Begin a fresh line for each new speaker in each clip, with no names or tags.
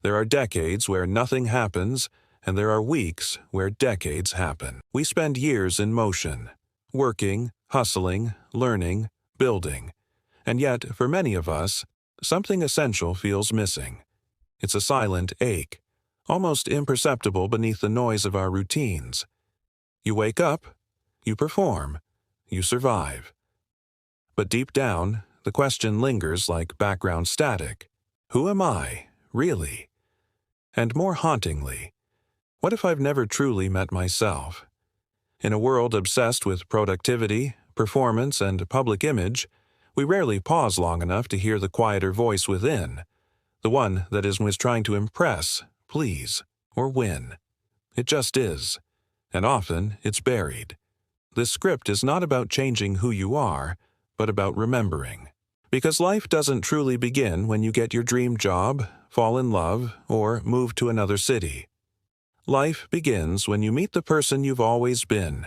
There are decades where nothing happens, and there are weeks where decades happen. We spend years in motion, working, hustling, learning, building. And yet, for many of us, something essential feels missing. It's a silent ache, almost imperceptible beneath the noise of our routines. You wake up, you perform, you survive. But deep down, the question lingers like background static. Who am I, really? And more hauntingly, what if I've never truly met myself? In a world obsessed with productivity, performance, and public image, we rarely pause long enough to hear the quieter voice within, the one that is always trying to impress, please, or win. It just is, and often it's buried. This script is not about changing who you are, but about remembering. Because life doesn't truly begin when you get your dream job, fall in love, or move to another city. Life begins when you meet the person you've always been,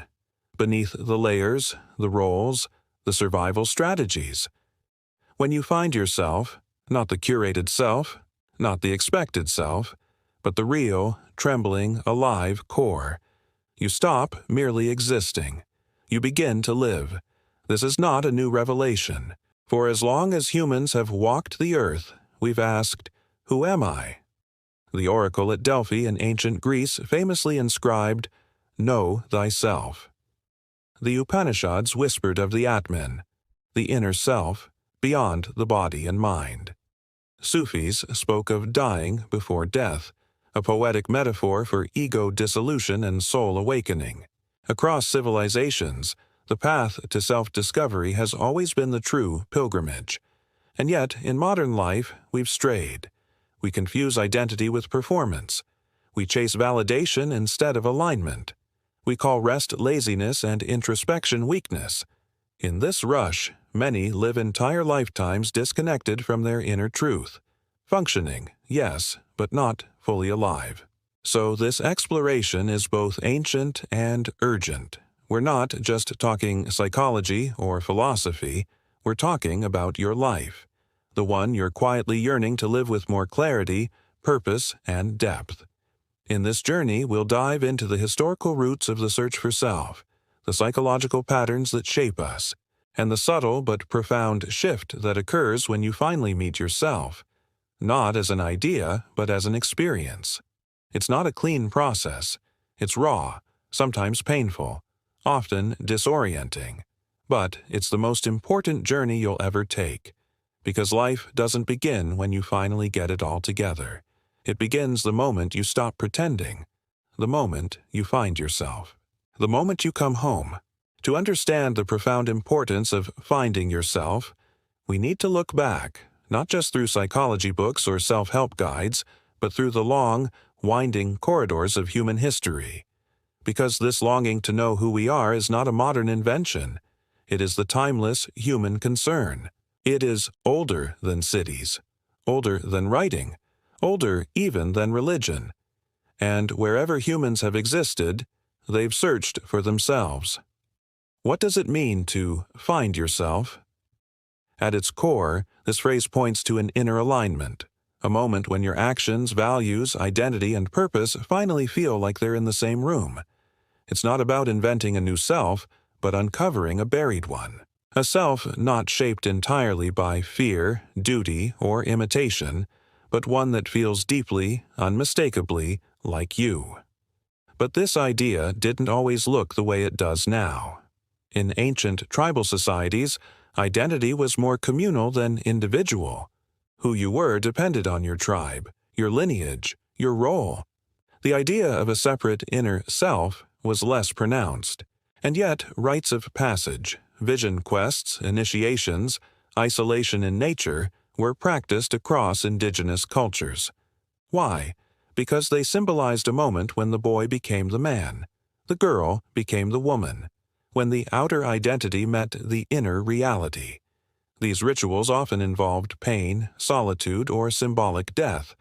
beneath the layers, the roles, the survival strategies. When you find yourself, not the curated self, not the expected self, but the real, trembling, alive core. You stop merely existing. You begin to live. This is not a new revelation. For as long as humans have walked the earth, we've asked, "Who am I?" The oracle at Delphi in ancient Greece famously inscribed, "Know thyself." The Upanishads whispered of the Atman, the inner self, beyond the body and mind. Sufis spoke of dying before death, a poetic metaphor for ego dissolution and soul awakening. Across civilizations, the path to self-discovery has always been the true pilgrimage. And yet, in modern life, we've strayed. We confuse identity with performance. We chase validation instead of alignment. We call rest laziness and introspection weakness. In this rush, many live entire lifetimes disconnected from their inner truth. Functioning, yes, but not fully alive. So this exploration is both ancient and urgent. We're not just talking psychology or philosophy, we're talking about your life, the one you're quietly yearning to live with more clarity, purpose, and depth. In this journey, we'll dive into the historical roots of the search for self, the psychological patterns that shape us, and the subtle but profound shift that occurs when you finally meet yourself, not as an idea, but as an experience. It's not a clean process. It's raw, sometimes painful, often disorienting. But it's the most important journey you'll ever take, because life doesn't begin when you finally get it all together. It begins the moment you stop pretending, the moment you find yourself, the moment you come home. To understand the profound importance of finding yourself, we need to look back, not just through psychology books or self-help guides, but through the long, winding corridors of human history. Because this longing to know who we are is not a modern invention. It is the timeless human concern. It is older than cities, older than writing, older even than religion. And wherever humans have existed, they've searched for themselves. What does it mean to find yourself? At its core, this phrase points to an inner alignment, a moment when your actions, values, identity, and purpose finally feel like they're in the same room. It's not about inventing a new self, but uncovering a buried one. A self not shaped entirely by fear, duty, or imitation, but one that feels deeply, unmistakably, like you. But this idea didn't always look the way it does now. In ancient tribal societies, identity was more communal than individual. Who you were depended on your tribe, your lineage, your role. The idea of a separate inner self was less pronounced. And yet, rites of passage, vision quests, initiations, isolation in nature were practiced across indigenous cultures. Why? Because they symbolized a moment when the boy became the man, the girl became the woman, when the outer identity met the inner reality. These rituals often involved pain, solitude, or symbolic death,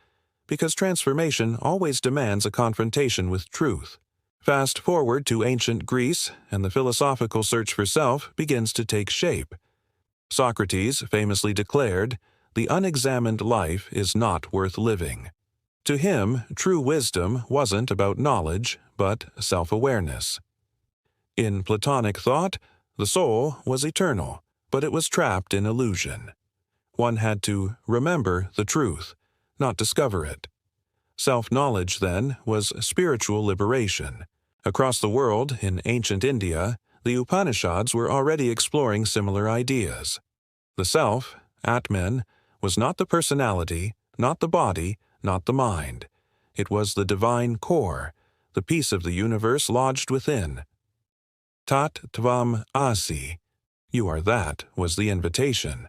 because transformation always demands a confrontation with truth. Fast forward to ancient Greece, and the philosophical search for self begins to take shape. Socrates famously declared, "The unexamined life is not worth living." To him, true wisdom wasn't about knowledge, but self-awareness. In Platonic thought, the soul was eternal, but it was trapped in illusion. One had to remember the truth, not discover it. Self-knowledge, then, was spiritual liberation. Across the world, in ancient India, the Upanishads were already exploring similar ideas. The self, Atman, was not the personality, not the body, not the mind. It was the divine core, the piece of the universe lodged within. Tat Tvam Asi, you are that, was the invitation.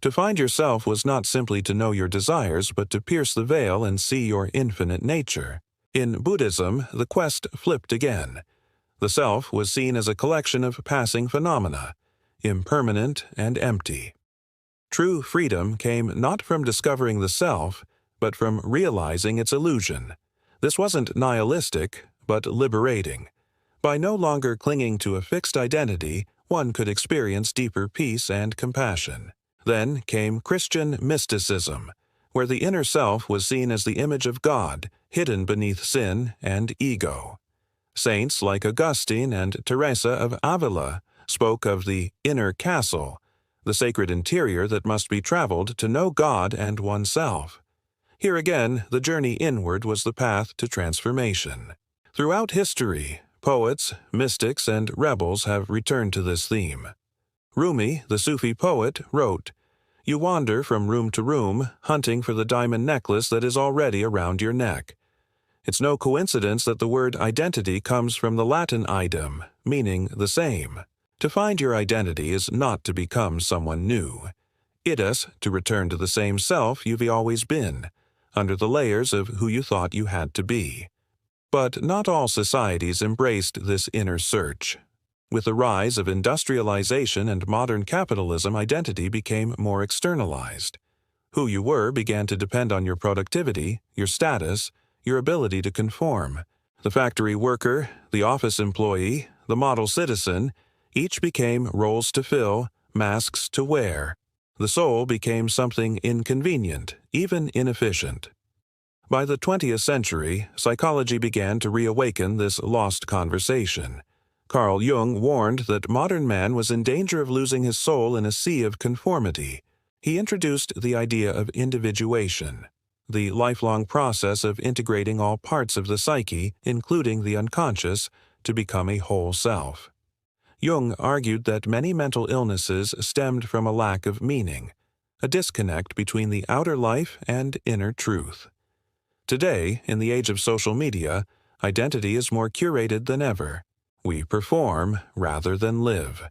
To find yourself was not simply to know your desires, but to pierce the veil and see your infinite nature. In Buddhism, the quest flipped again. The self was seen as a collection of passing phenomena, impermanent and empty. True freedom came not from discovering the self, but from realizing its illusion. This wasn't nihilistic, but liberating. By no longer clinging to a fixed identity, one could experience deeper peace and compassion. Then came Christian mysticism, where the inner self was seen as the image of God, hidden beneath sin and ego. Saints like Augustine and Teresa of Avila spoke of the inner castle, the sacred interior that must be traveled to know God and oneself. Here again, the journey inward was the path to transformation. Throughout history, poets, mystics, and rebels have returned to this theme. Rumi, the Sufi poet, wrote, "You wander from room to room, hunting for the diamond necklace that is already around your neck." It's no coincidence that the word identity comes from the Latin idem, meaning the same. To find your identity is not to become someone new. It is to return to the same self you've always been, under the layers of who you thought you had to be. But not all societies embraced this inner search. With the rise of industrialization and modern capitalism, identity became more externalized. Who you were began to depend on your productivity, your status, your ability to conform. The factory worker, the office employee, the model citizen, each became roles to fill, masks to wear. The soul became something inconvenient, even inefficient. By the 20th century, psychology began to reawaken this lost conversation. Carl Jung warned that modern man was in danger of losing his soul in a sea of conformity. He introduced the idea of individuation, the lifelong process of integrating all parts of the psyche, including the unconscious, to become a whole self. Jung argued that many mental illnesses stemmed from a lack of meaning, a disconnect between the outer life and inner truth. Today, in the age of social media, identity is more curated than ever. We perform rather than live.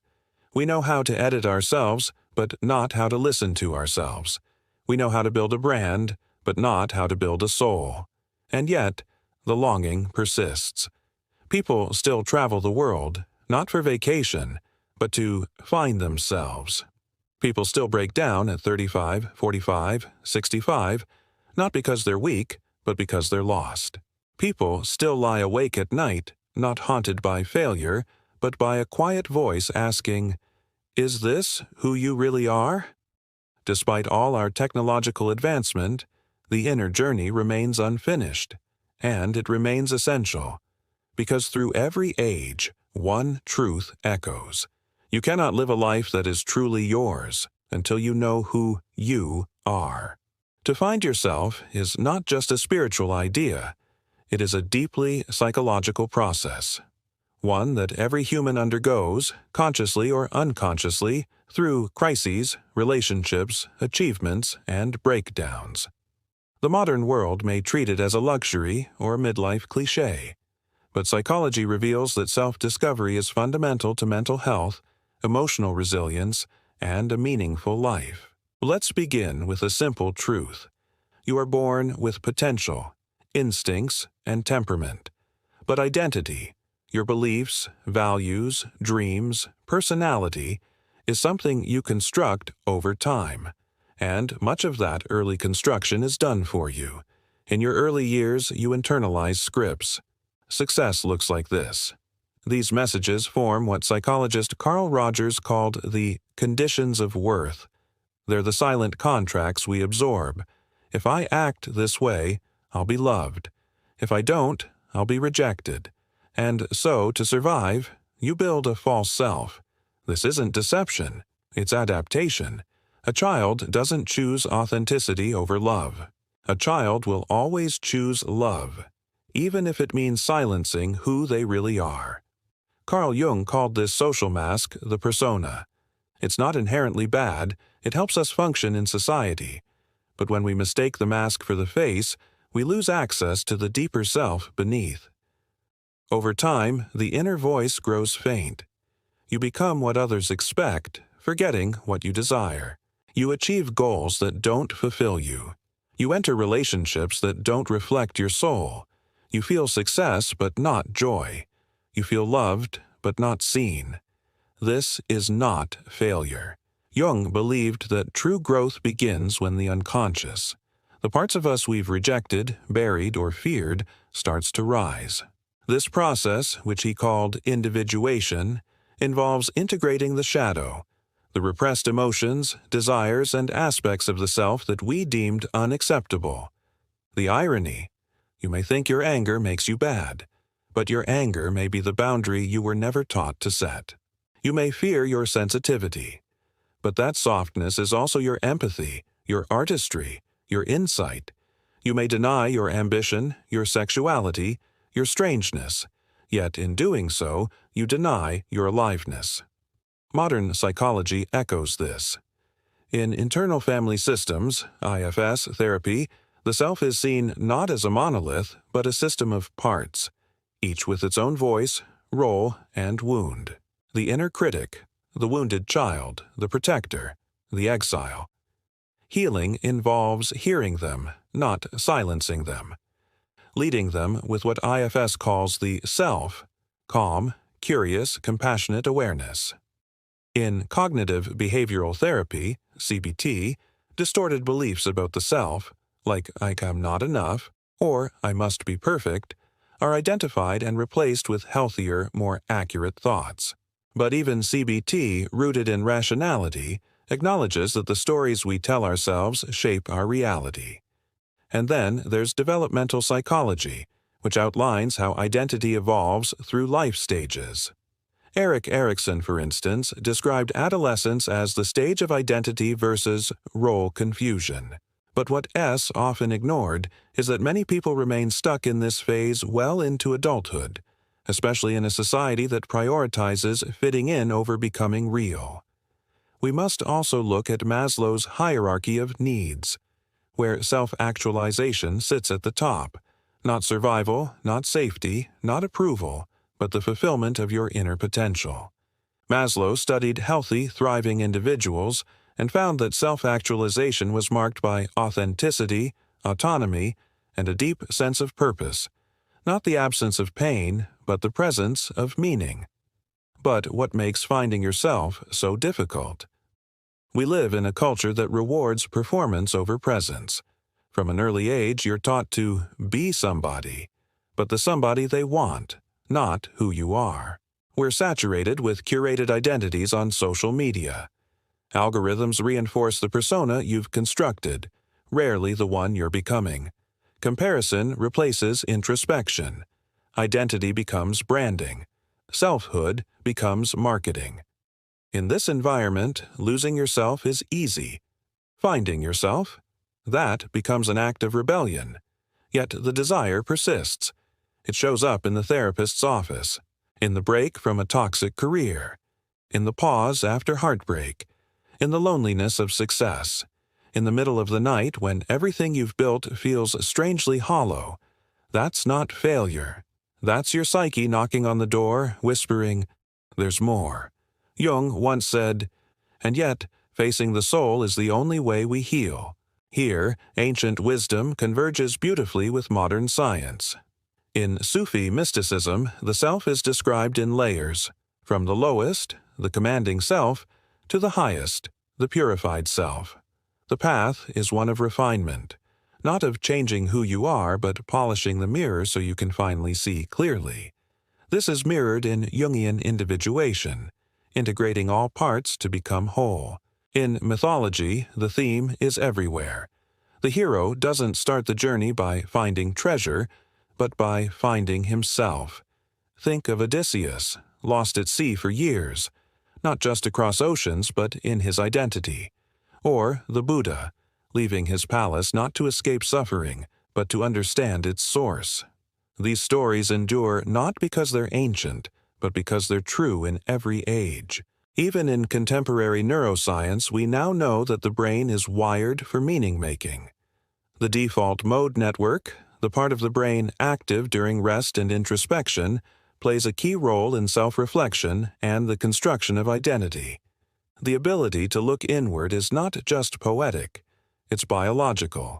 We know how to edit ourselves, but not how to listen to ourselves. We know how to build a brand, but not how to build a soul. And yet, the longing persists. People still travel the world, not for vacation, but to find themselves. People still break down at 35, 45, 65, not because they're weak, but because they're lost. People still lie awake at night, not haunted by failure, but by a quiet voice asking, "Is this who you really are?" Despite all our technological advancement, the inner journey remains unfinished, and it remains essential, because through every age, one truth echoes. You cannot live a life that is truly yours until you know who you are. To find yourself is not just a spiritual idea. It is a deeply psychological process, one that every human undergoes, consciously or unconsciously, through crises, relationships, achievements, and breakdowns. The modern world may treat it as a luxury or a midlife cliché, but psychology reveals that self-discovery is fundamental to mental health, emotional resilience, and a meaningful life. Let's begin with a simple truth. You are born with potential, instincts, and temperament. But identity, your beliefs, values, dreams, personality, is something you construct over time. And much of that early construction is done for you. In your early years, you internalize scripts. Success looks like this. These messages form what psychologist Carl Rogers called the conditions of worth. They're the silent contracts we absorb. If I act this way, I'll be loved. If I don't, I'll be rejected. And so, to survive, you build a false self. This isn't deception, it's adaptation. A child doesn't choose authenticity over love. A child will always choose love, even if it means silencing who they really are. Carl Jung called this social mask the persona. It's not inherently bad, it helps us function in society. But when we mistake the mask for the face, we lose access to the deeper self beneath. Over time, the inner voice grows faint. You become what others expect, forgetting what you desire. You achieve goals that don't fulfill you. You enter relationships that don't reflect your soul. You feel success but not joy. You feel loved but not seen. This is not failure. Jung believed that true growth begins when the unconscious, the parts of us we've rejected, buried, or feared, starts to rise. This process, which he called individuation, involves integrating the shadow, the repressed emotions, desires, and aspects of the self that we deemed unacceptable. The irony: you may think your anger makes you bad, but your anger may be the boundary you were never taught to set. You may fear your sensitivity, but that softness is also your empathy, your artistry, your insight. You may deny your ambition, your sexuality, your strangeness, yet in doing so, you deny your aliveness. Modern psychology echoes this. In internal family systems, IFS therapy, the self is seen not as a monolith, but a system of parts, each with its own voice, role, and wound. The inner critic, the wounded child, the protector, the exile. Healing involves hearing them, not silencing them. Leading them with what IFS calls the self, calm, curious, compassionate awareness. In cognitive behavioral therapy, CBT, distorted beliefs about the self, like I'm not enough or I must be perfect, are identified and replaced with healthier, more accurate thoughts. But even CBT, rooted in rationality, acknowledges that the stories we tell ourselves shape our reality. And then there's developmental psychology, which outlines how identity evolves through life stages. Erik Erikson, for instance, described adolescence as the stage of identity versus role confusion. But what S often ignored is that many people remain stuck in this phase well into adulthood, especially in a society that prioritizes fitting in over becoming real. We must also look at Maslow's hierarchy of needs, where self-actualization sits at the top, not survival, not safety, not approval, but the fulfillment of your inner potential. Maslow studied healthy, thriving individuals and found that self-actualization was marked by authenticity, autonomy, and a deep sense of purpose, not the absence of pain, but the presence of meaning. But what makes finding yourself so difficult? We live in a culture that rewards performance over presence. From an early age, you're taught to be somebody, but the somebody they want, not who you are. We're saturated with curated identities on social media. Algorithms reinforce the persona you've constructed, rarely the one you're becoming. Comparison replaces introspection. Identity becomes branding. Selfhood becomes marketing. In this environment, losing yourself is easy. Finding yourself? That becomes an act of rebellion. Yet the desire persists. It shows up in the therapist's office, in the break from a toxic career, in the pause after heartbreak, in the loneliness of success, in the middle of the night when everything you've built feels strangely hollow. That's not failure. That's your psyche knocking on the door, whispering, "There's more." Jung once said, "And yet, facing the soul is the only way we heal." Here, ancient wisdom converges beautifully with modern science. In Sufi mysticism, the self is described in layers, from the lowest, the commanding self, to the highest, the purified self. The path is one of refinement, not of changing who you are, but polishing the mirror so you can finally see clearly. This is mirrored in Jungian individuation, integrating all parts to become whole. In mythology, the theme is everywhere. The hero doesn't start the journey by finding treasure, but by finding himself. Think of Odysseus, lost at sea for years, not just across oceans, but in his identity. Or the Buddha, leaving his palace not to escape suffering, but to understand its source. These stories endure not because they're ancient, but because they're true in every age. Even in contemporary neuroscience, we now know that the brain is wired for meaning-making. The default mode network, the part of the brain active during rest and introspection, plays a key role in self-reflection and the construction of identity. The ability to look inward is not just poetic, it's biological.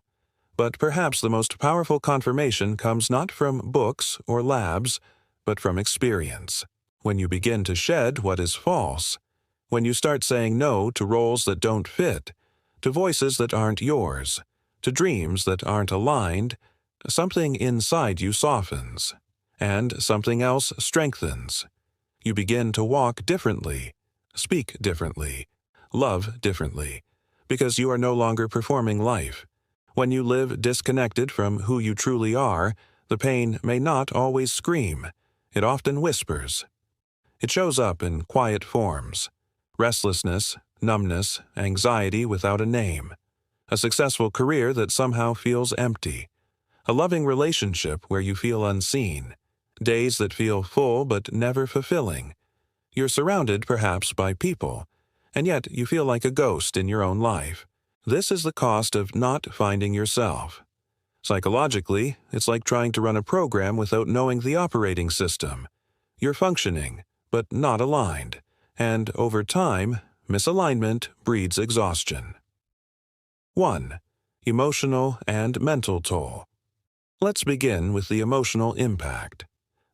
But perhaps the most powerful confirmation comes not from books or labs, but from experience. When you begin to shed what is false, when you start saying no to roles that don't fit, to voices that aren't yours, to dreams that aren't aligned, something inside you softens, and something else strengthens. You begin to walk differently, speak differently, love differently, because you are no longer performing life. When you live disconnected from who you truly are, the pain may not always scream. It often whispers. It shows up in quiet forms: restlessness, numbness, anxiety without a name, a successful career that somehow feels empty, a loving relationship where you feel unseen, days that feel full but never fulfilling. You're surrounded perhaps by people, and yet you feel like a ghost in your own life. This is the cost of not finding yourself. Psychologically, it's like trying to run a program without knowing the operating system. You're functioning, but not aligned, and over time, misalignment breeds exhaustion. 1. Emotional and mental toll. Let's begin with the emotional impact.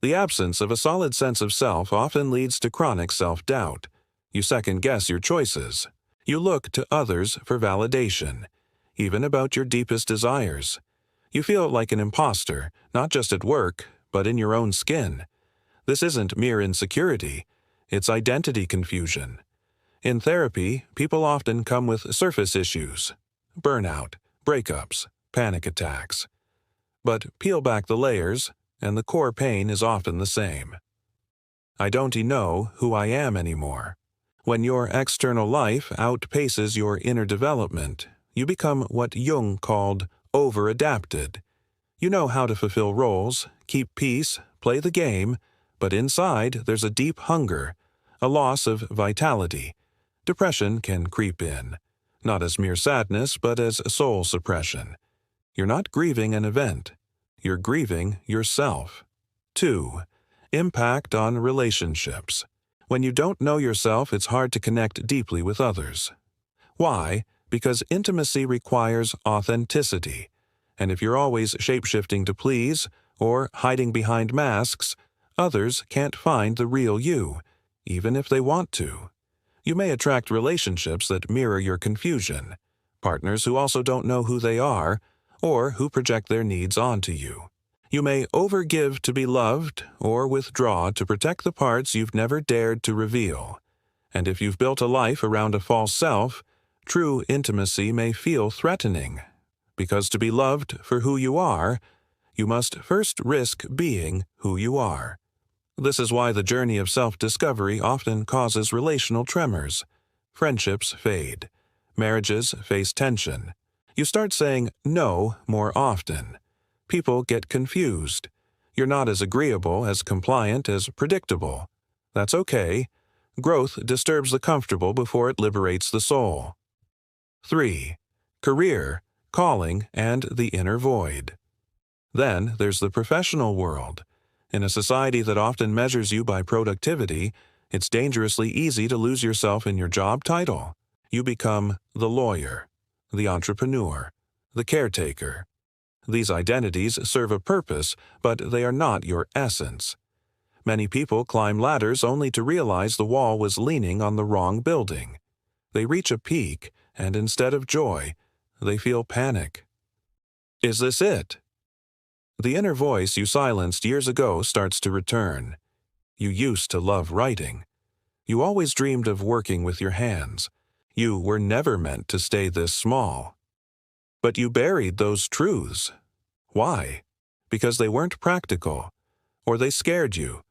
The absence of a solid sense of self often leads to chronic self-doubt. You second-guess your choices. You look to others for validation, even about your deepest desires. You feel like an imposter, not just at work, but in your own skin. This isn't mere insecurity, it's identity confusion. In therapy, people often come with surface issues: burnout, breakups, panic attacks. But peel back the layers, and the core pain is often the same. I don't know who I am anymore. When your external life outpaces your inner development, you become what Jung called over-adapted. You know how to fulfill roles, keep peace, play the game, but inside there's a deep hunger, a loss of vitality. Depression can creep in, not as mere sadness, but as soul suppression. You're not grieving an event. You're grieving yourself. 2. Impact on relationships. When you don't know yourself, it's hard to connect deeply with others. Why? Because intimacy requires authenticity. And if you're always shape-shifting to please, or hiding behind masks, others can't find the real you, even if they want to. You may attract relationships that mirror your confusion, partners who also don't know who they are, or who project their needs onto you. You may overgive to be loved, or withdraw to protect the parts you've never dared to reveal. And if you've built a life around a false self, true intimacy may feel threatening. Because to be loved for who you are, you must first risk being who you are. This is why the journey of self-discovery often causes relational tremors. Friendships fade. Marriages face tension. You start saying no more often. People get confused. You're not as agreeable, as compliant, as predictable. That's okay. Growth disturbs the comfortable before it liberates the soul. 3. Career, calling, and the inner void. Then there's the professional world. In a society that often measures you by productivity, it's dangerously easy to lose yourself in your job title. You become the lawyer, the entrepreneur, the caretaker. These identities serve a purpose, but they are not your essence. Many people climb ladders only to realize the wall was leaning on the wrong building. They reach a peak, and instead of joy, they feel panic. Is this it? The inner voice you silenced years ago starts to return. You used to love writing. You always dreamed of working with your hands. You were never meant to stay this small. But you buried those truths. Why? Because they weren't practical, or they scared you,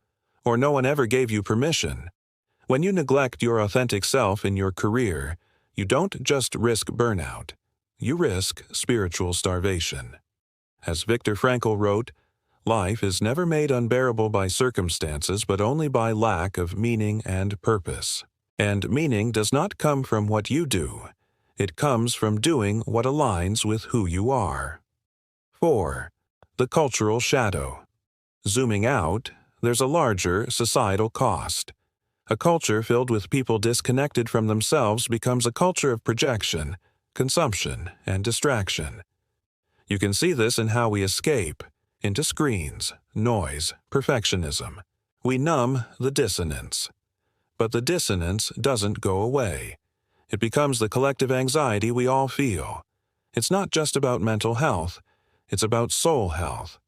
or no one ever gave you permission. When you neglect your authentic self in your career, you don't just risk burnout. You risk spiritual starvation. As Viktor Frankl wrote, life is never made unbearable by circumstances but only by lack of meaning and purpose. And meaning does not come from what you do. It comes from doing what aligns with who you are. 4. The cultural shadow. Zooming out, there's a larger societal cost. A culture filled with people disconnected from themselves becomes a culture of projection, consumption, and distraction. You can see this in how we escape, into screens, noise, perfectionism. We numb the dissonance. But the dissonance doesn't go away. It becomes the collective anxiety we all feel. It's not just about mental health, it's about soul health.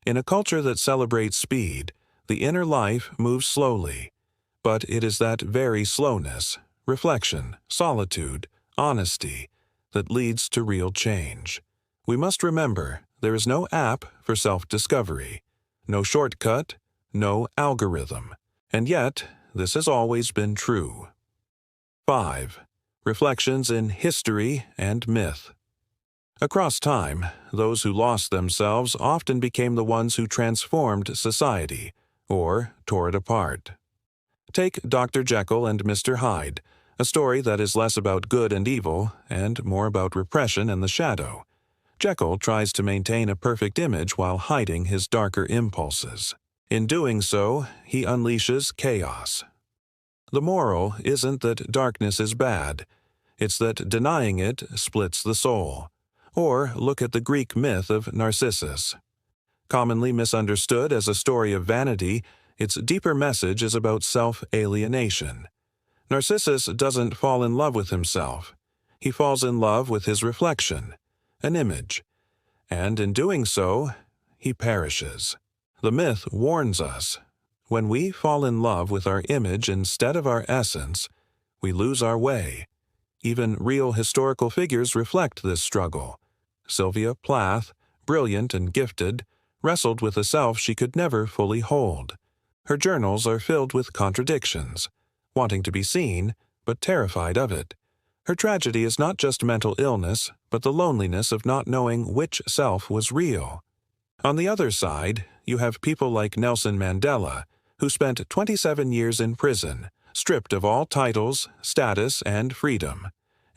In a culture that celebrates speed, the inner life moves slowly. But it is that very slowness, reflection, solitude, honesty, that leads to real change. We must remember there is no app for self-discovery, no shortcut, no algorithm. And yet, this has always been true. 5. Reflections in history and myth. Across time, those who lost themselves often became the ones who transformed society, or tore it apart. Take Dr. Jekyll and Mr. Hyde, a story that is less about good and evil and more about repression and the shadow. Jekyll tries to maintain a perfect image while hiding his darker impulses. In doing so, he unleashes chaos. The moral isn't that darkness is bad, it's that denying it splits the soul. Or look at the Greek myth of Narcissus. Commonly misunderstood as a story of vanity, its deeper message is about self-alienation. Narcissus doesn't fall in love with himself. He falls in love with his reflection, an image. And in doing so, he perishes. The myth warns us. When we fall in love with our image instead of our essence, we lose our way. Even real historical figures reflect this struggle. Sylvia Plath, brilliant and gifted, wrestled with a self she could never fully hold. Her journals are filled with contradictions, wanting to be seen, but terrified of it. Her tragedy is not just mental illness, but the loneliness of not knowing which self was real. On the other side, you have people like Nelson Mandela, who spent 27 years in prison, stripped of all titles, status, and freedom.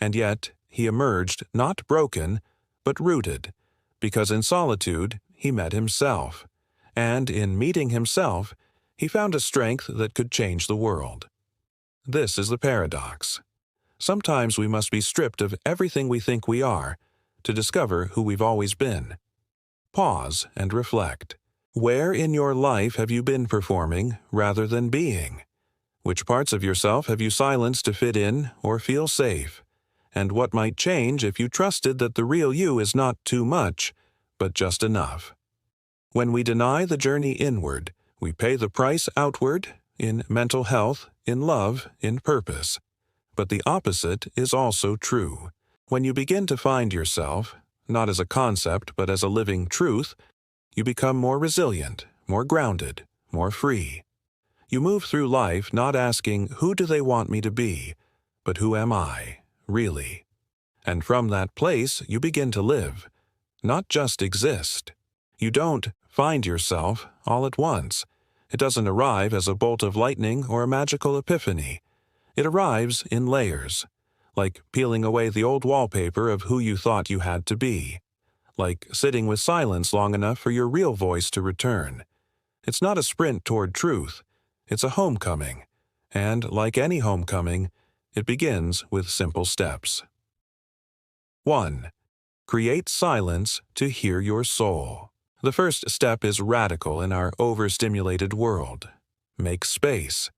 And yet, he emerged not broken, but rooted, because in solitude he met himself, and in meeting himself, he found a strength that could change the world. This is the paradox. Sometimes we must be stripped of everything we think we are to discover who we've always been. Pause and reflect. Where in your life have you been performing rather than being? Which parts of yourself have you silenced to fit in or feel safe? And what might change if you trusted that the real you is not too much, but just enough? When we deny the journey inward, we pay the price outward, in mental health, in love, in purpose. But the opposite is also true. When you begin to find yourself, not as a concept but as a living truth, you become more resilient, more grounded, more free. You move through life not asking, who do they want me to be, but who am I, really? And from that place, you begin to live, not just exist. You don't find yourself all at once. It doesn't arrive as a bolt of lightning or a magical epiphany. It arrives in layers, like peeling away the old wallpaper of who you thought you had to be, like sitting with silence long enough for your real voice to return. It's not a sprint toward truth. It's a homecoming, and like any homecoming, it begins with simple steps. 1. Create silence to hear your soul. The first step is radical in our overstimulated world. Make space.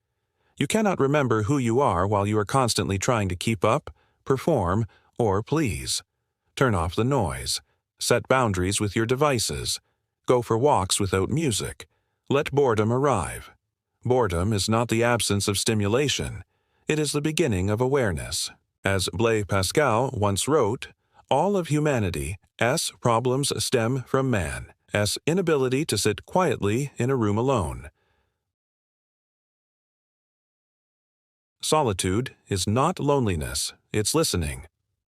You cannot remember who you are while you are constantly trying to keep up, perform, or please. Turn off the noise. Set boundaries with your devices. Go for walks without music. Let boredom arrive. Boredom is not the absence of stimulation. It is the beginning of awareness. As Blaise Pascal once wrote, all of humanity, S. Problems stem from man. S. Inability to sit quietly in a room alone. Solitude is not loneliness, it's listening.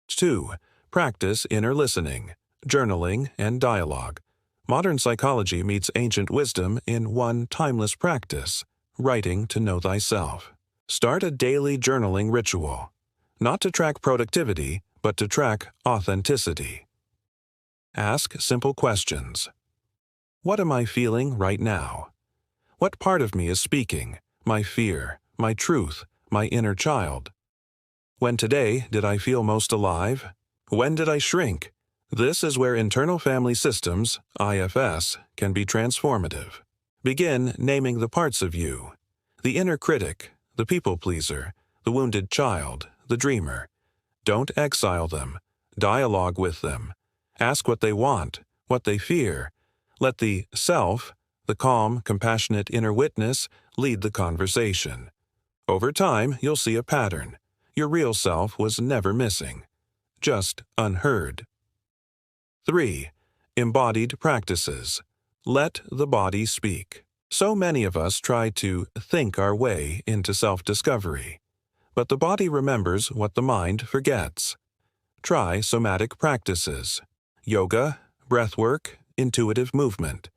2. Practice inner listening, journaling, and dialogue. Modern psychology meets ancient wisdom in one timeless practice, writing to know thyself. Start a daily journaling ritual, not to track productivity, but to track authenticity. Ask simple questions. What am I feeling right now? What part of me is speaking? My fear, my truth, my inner child. When today did I feel most alive? When did I shrink? This is where internal family systems, IFS, can be transformative. Begin naming the parts of you. The inner critic, the people pleaser, the wounded child, the dreamer. Don't exile them. Dialogue with them. Ask what they want, what they fear. Let the self, the calm, compassionate inner witness, lead the conversation. Over time, you'll see a pattern. Your real self was never missing, just unheard. 3. Embodied practices. Let the body speak. So many of us try to think our way into self-discovery, but the body remembers what the mind forgets. Try somatic practices. Yoga, breathwork, intuitive movement.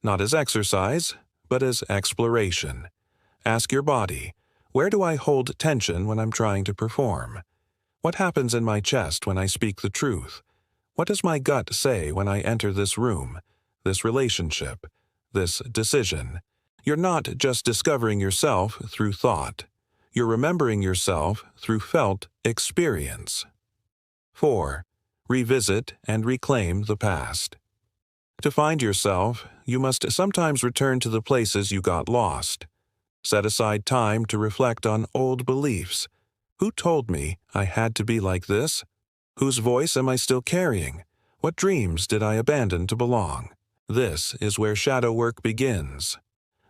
Not as exercise, but as exploration. Ask your body, where do I hold tension when I'm trying to perform? What happens in my chest when I speak the truth? What does my gut say when I enter this room, this relationship, this decision? You're not just discovering yourself through thought. You're remembering yourself through felt experience. 4. Revisit and reclaim the past. To find yourself, you must sometimes return to the places you got lost. Set aside time to reflect on old beliefs. Who told me I had to be like this? Whose voice am I still carrying? What dreams did I abandon to belong? This is where shadow work begins.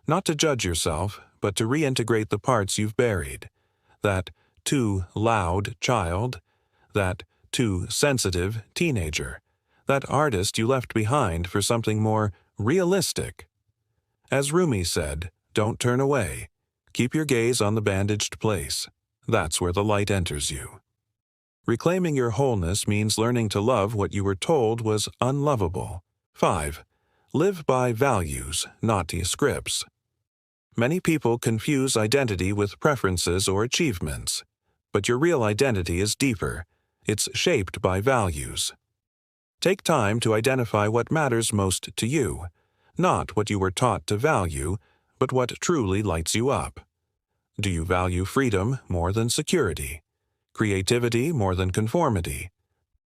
Not to judge yourself, but to reintegrate the parts you've buried. That too loud child, that too sensitive teenager, that artist you left behind for something more realistic. As Rumi said, don't turn away. Keep your gaze on the bandaged place. That's where the light enters you. Reclaiming your wholeness means learning to love what you were told was unlovable. 5. Live by values, not scripts. Many people confuse identity with preferences or achievements, but your real identity is deeper. It's shaped by values. Take time to identify what matters most to you, not what you were taught to value, but what truly lights you up. Do you value freedom more than security? Creativity more than conformity?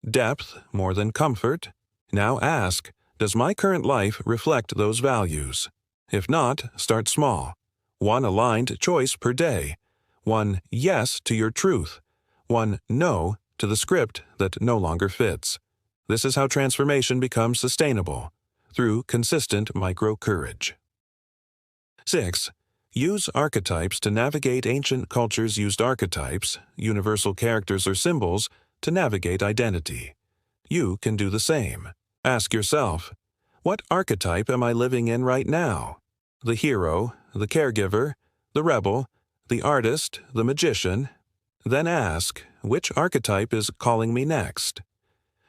Depth more than comfort? Now ask, does my current life reflect those values? If not, start small. One aligned choice per day. One yes to your truth. One no to the script that no longer fits. This is how transformation becomes sustainable, through consistent micro-courage. 6. Use archetypes to navigate. Ancient cultures used archetypes, universal characters or symbols, to navigate identity. You can do the same. Ask yourself, what archetype am I living in right now? The hero, the caregiver, the rebel, the artist, the magician. Then ask, which archetype is calling me next?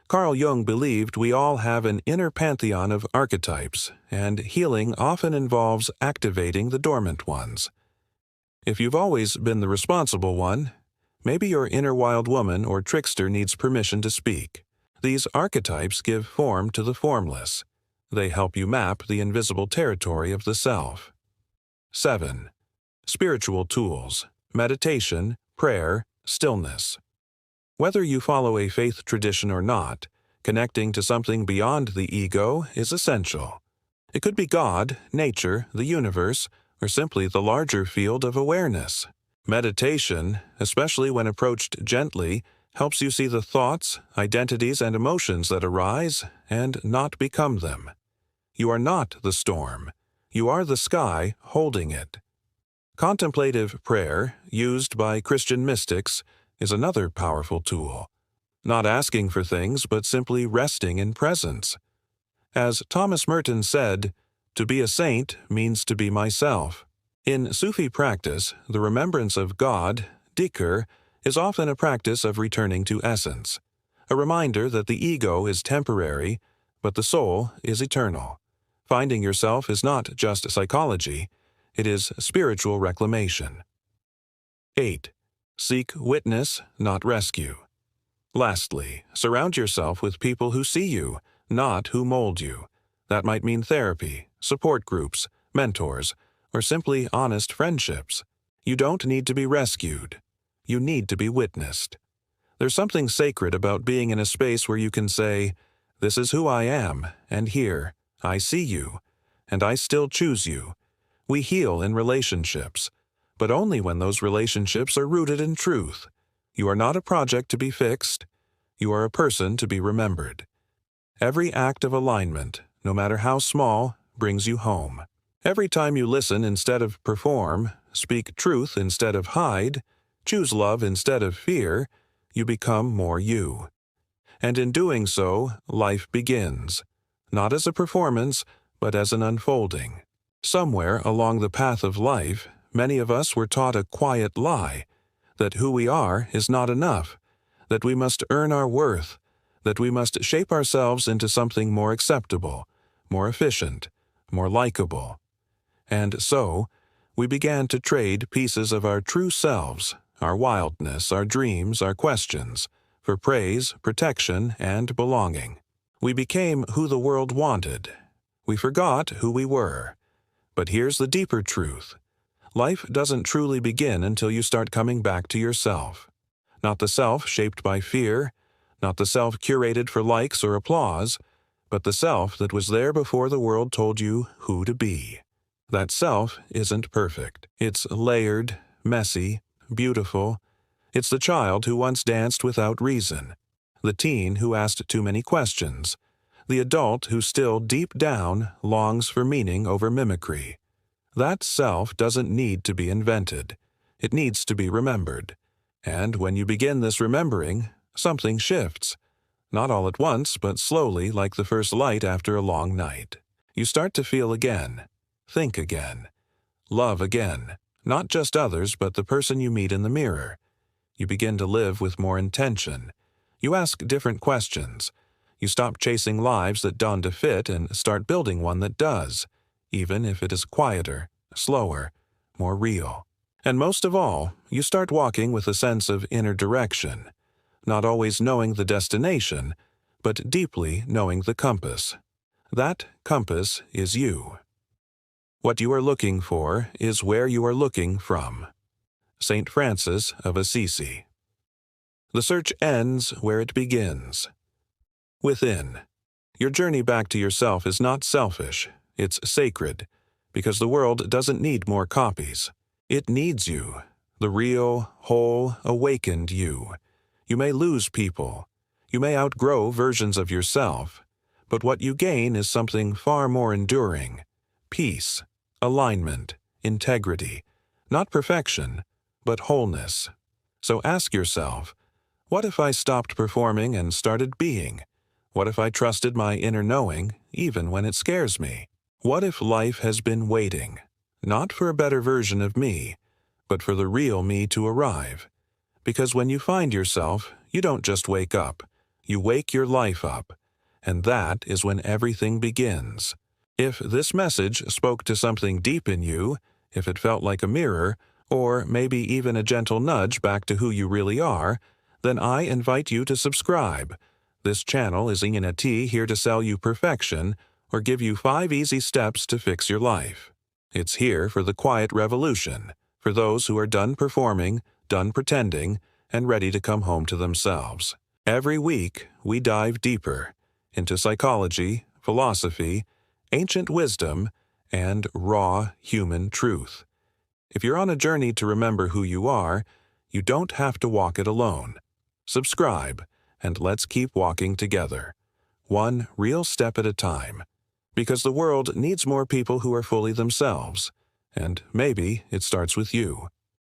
Carl Jung believed we all have an inner pantheon of archetypes, and healing often involves activating the dormant ones. If you've always been the responsible one, maybe your inner wild woman or trickster needs permission to speak. These archetypes give form to the formless. They help you map the invisible territory of the self. 7. Spiritual tools: meditation, prayer, stillness. Whether you follow a faith tradition or not, connecting to something beyond the ego is essential. It could be God, nature, the universe, or simply the larger field of awareness. Meditation, especially when approached gently, helps you see the thoughts, identities, and emotions that arise and not become them. You are not the storm. You are the sky holding it. Contemplative prayer, used by Christian mystics, is another powerful tool. Not asking for things, but simply resting in presence. As Thomas Merton said, "To be a saint means to be myself." In Sufi practice, the remembrance of God, dhikr, is often a practice of returning to essence, a reminder that the ego is temporary, but the soul is eternal. Finding yourself is not just psychology, it is spiritual reclamation. 8. Seek witness, not rescue. Lastly, surround yourself with people who see you, not who mold you. That might mean therapy, support groups, mentors, or simply honest friendships. You don't need to be rescued. You need to be witnessed. There's something sacred about being in a space where you can say, "This is who I am, and here, I see you, and I still choose you." We heal in relationships, but only when those relationships are rooted in truth. You are not a project to be fixed. You are a person to be remembered. Every act of alignment, no matter how small, brings you home. Every time you listen instead of perform, speak truth instead of hide, choose love instead of fear, you become more you. And in doing so, life begins, not as a performance, but as an unfolding. Somewhere along the path of life, many of us were taught a quiet lie, that who we are is not enough, that we must earn our worth, that we must shape ourselves into something more acceptable, more efficient, more likable. And so, we began to trade pieces of our true selves, our wildness, our dreams, our questions, for praise, protection, and belonging. We became who the world wanted. We forgot who we were. But here's the deeper truth. Life doesn't truly begin until you start coming back to yourself. Not the self shaped by fear, not the self curated for likes or applause, but the self that was there before the world told you who to be. That self isn't perfect. It's layered, messy, beautiful. It's the child who once danced without reason, the teen who asked too many questions, the adult who still deep down longs for meaning over mimicry. That self doesn't need to be invented. It needs to be remembered. And when you begin this remembering, something shifts. Not all at once, but slowly, like the first light after a long night. You start to feel again, think again, love again, not just others, but the person you meet in the mirror. You begin to live with more intention. You ask different questions. You stop chasing lives that dawn to fit and start building one that does, even if it is quieter, slower, more real. And most of all, you start walking with a sense of inner direction, not always knowing the destination, but deeply knowing the compass. That compass is you. What you are looking for is where you are looking from. St. Francis of Assisi. The search ends where it begins. Within. Your journey back to yourself is not selfish, it's sacred, because the world doesn't need more copies. It needs you, the real, whole, awakened you. You may lose people. You may outgrow versions of yourself, but what you gain is something far more enduring. Peace, alignment, integrity, not perfection, but wholeness. So ask yourself, what if I stopped performing and started being? What if I trusted my inner knowing, even when it scares me? What if life has been waiting, not for a better version of me, but for the real me to arrive? Because when you find yourself, you don't just wake up, you wake your life up, and that is when everything begins. If this message spoke to something deep in you, if it felt like a mirror, or maybe even a gentle nudge back to who you really are, then I invite you to subscribe. This channel isn't a tea here to sell you perfection or give you 5 easy steps to fix your life. It's here for the quiet revolution, for those who are done performing, done pretending, and ready to come home to themselves. Every week, we dive deeper into psychology, philosophy, ancient wisdom, and raw human truth. If you're on a journey to remember who you are, you don't have to walk it alone. Subscribe, and let's keep walking together, one real step at a time. Because the world needs more people who are fully themselves, and maybe it starts with you.